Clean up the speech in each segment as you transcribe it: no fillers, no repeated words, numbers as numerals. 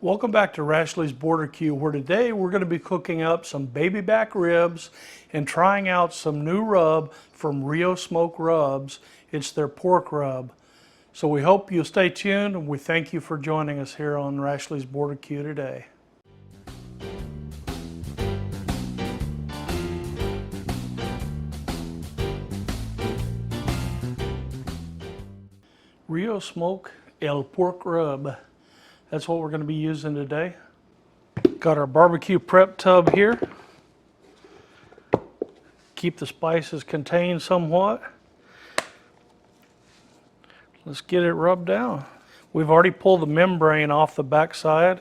Welcome back to Rashley's BBQ, where today we're going to be cooking up some baby back ribs and trying out some new rub from Rio Smoke Rubs. It's their pork rub. So we hope you'll stay tuned, and we thank you for joining us here on Rashley's BBQ today. Rio Smoke El Pork Rub. That's what we're going to be using today. Got our barbecue prep tub here. Keep the spices contained somewhat. Let's get it rubbed down. We've already pulled the membrane off the back side.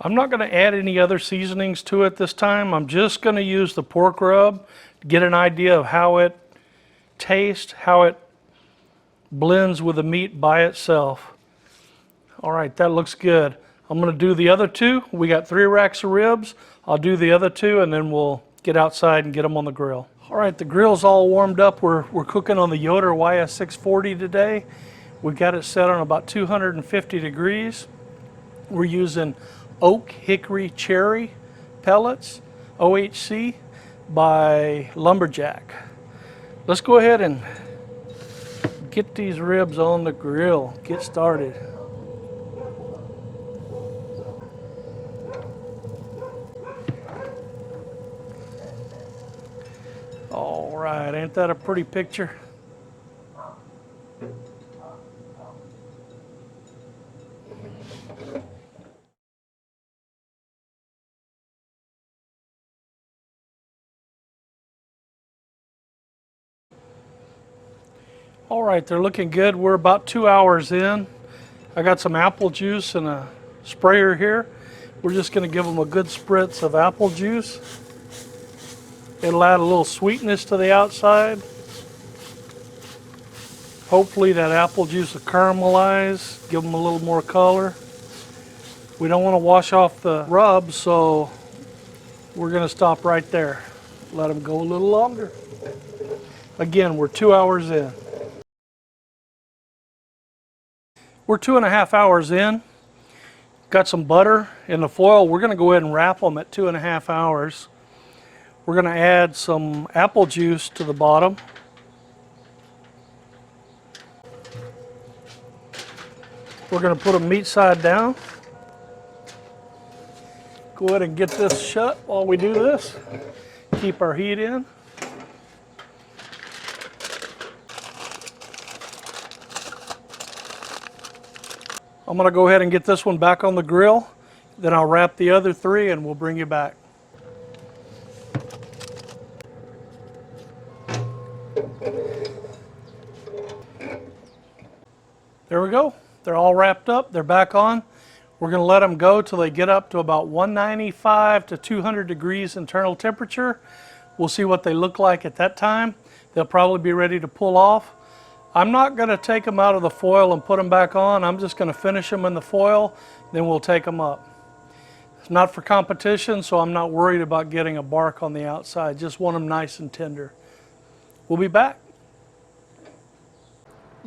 I'm not going to add any other seasonings to it this time. I'm just going to use the pork rub to get an idea of how it tastes, how it blends with the meat by itself. All right, that looks good. I'm going to do the other two. We got 3 racks of ribs. I'll do the other 2 and then we'll get outside and get them on the grill. All right, the grill's all warmed up. We're cooking on the Yoder YS640 today. We've got it set on about 250 degrees. We're using Oak Hickory Cherry pellets, OHC, by Lumberjack. Let's go ahead and get these ribs on the grill. Get started. All right, ain't that a pretty picture? All right, they're looking good. We're about 2 hours in. I got some apple juice and a sprayer here. We're just going to give them a good spritz of apple juice. It'll add a little sweetness to the outside. Hopefully that apple juice will caramelize, give them a little more color. We don't want to wash off the rub, so we're going to stop right there. Let them go a little longer. Again, we're 2 hours in. We're 2.5 hours in. Got some butter in the foil. We're going to go ahead and wrap them at 2.5 hours. We're going to add some apple juice to the bottom. We're going to put them meat side down. Go ahead and get this shut while we do this. Keep our heat in. I'm going to go ahead and get this one back on the grill. Then I'll wrap the other 3 and we'll bring you back. There we go. They're all wrapped up. They're back on. We're going to let them go till they get up to about 195 to 200 degrees internal temperature. We'll see what they look like at that time. They'll probably be ready to pull off. I'm not going to take them out of the foil and put them back on. I'm just going to finish them in the foil, then we'll take them up. It's not for competition, so I'm not worried about getting a bark on the outside. Just want them nice and tender. We'll be back.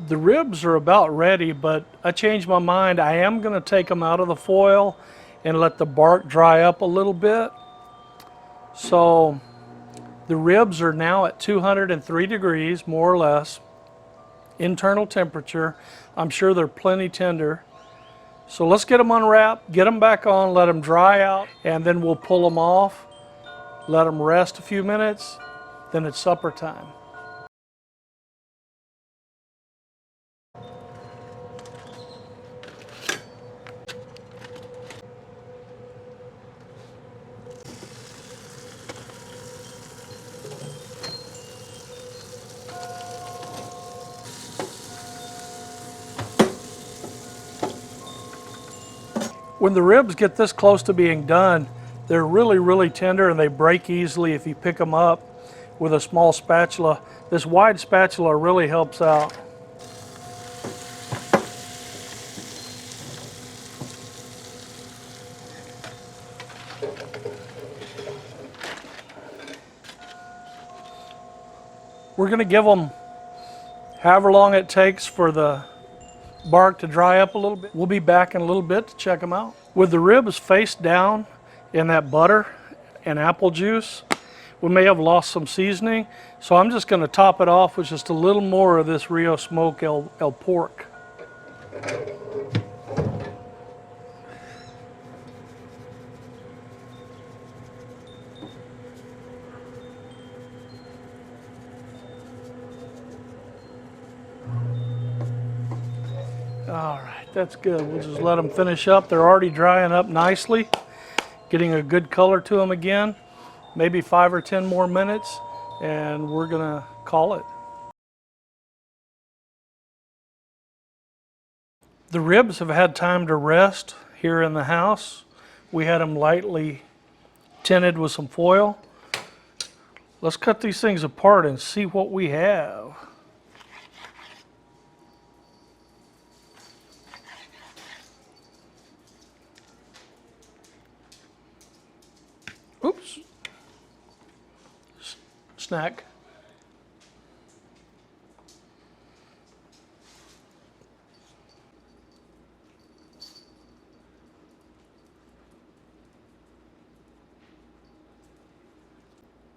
The ribs are about ready, but I changed my mind. I am going to take them out of the foil and let the bark dry up a little bit. So the ribs are now at 203 degrees, more or less. Internal temperature. I'm sure they're plenty tender. So let's get them unwrapped, get them back on, let them dry out, and then we'll pull them off, let them rest a few minutes, then it's supper time. When the ribs get this close to being done, they're really, really tender and they break easily if you pick them up with a small spatula. This wide spatula really helps out. We're going to give them however long it takes for the bark to dry up a little bit. We'll be back in a little bit to check them out. With the ribs face down in that butter and apple juice, we may have lost some seasoning, so I'm just going to top it off with just a little more of this Rio Smoke El pork. All right, that's good. We'll just let them finish up. They're already drying up nicely, getting a good color to them again. Maybe 5 or 10 more minutes, and we're gonna call it. The ribs have had time to rest here in the house. We had them lightly tinted with some foil. Let's cut these things apart and see what we have. Oops. Snack.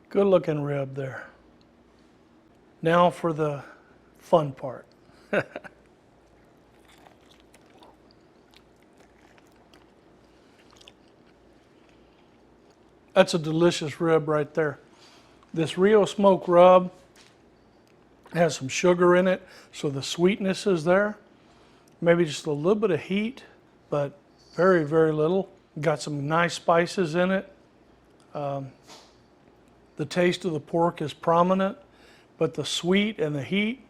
Good looking rib there. Now for the fun part. That's a delicious rib right there. This Rio Smoke rub has some sugar in it, so the sweetness is there. Maybe just a little bit of heat, but very, very little. Got some nice spices in it. The taste of the pork is prominent, but the sweet and the heat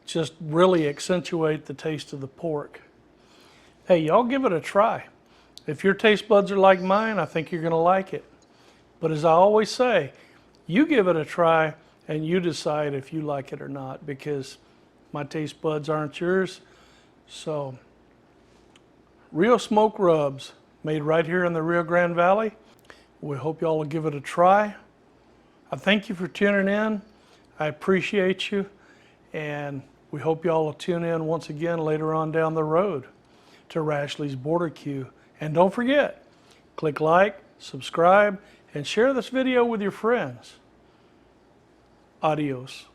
just really accentuate the taste of the pork. Hey, y'all give it a try. If your taste buds are like mine, I think you're gonna like it. But as I always say, you give it a try and you decide if you like it or not, because my taste buds aren't yours. So, Rio Smoke rubs made right here in the Rio Grande Valley. We hope y'all will give it a try. I thank you for tuning in. I appreciate you, and we hope y'all will tune in once again later on down the road to Rashley's Barbecue. And don't forget, click like, subscribe, and share this video with your friends. Adios.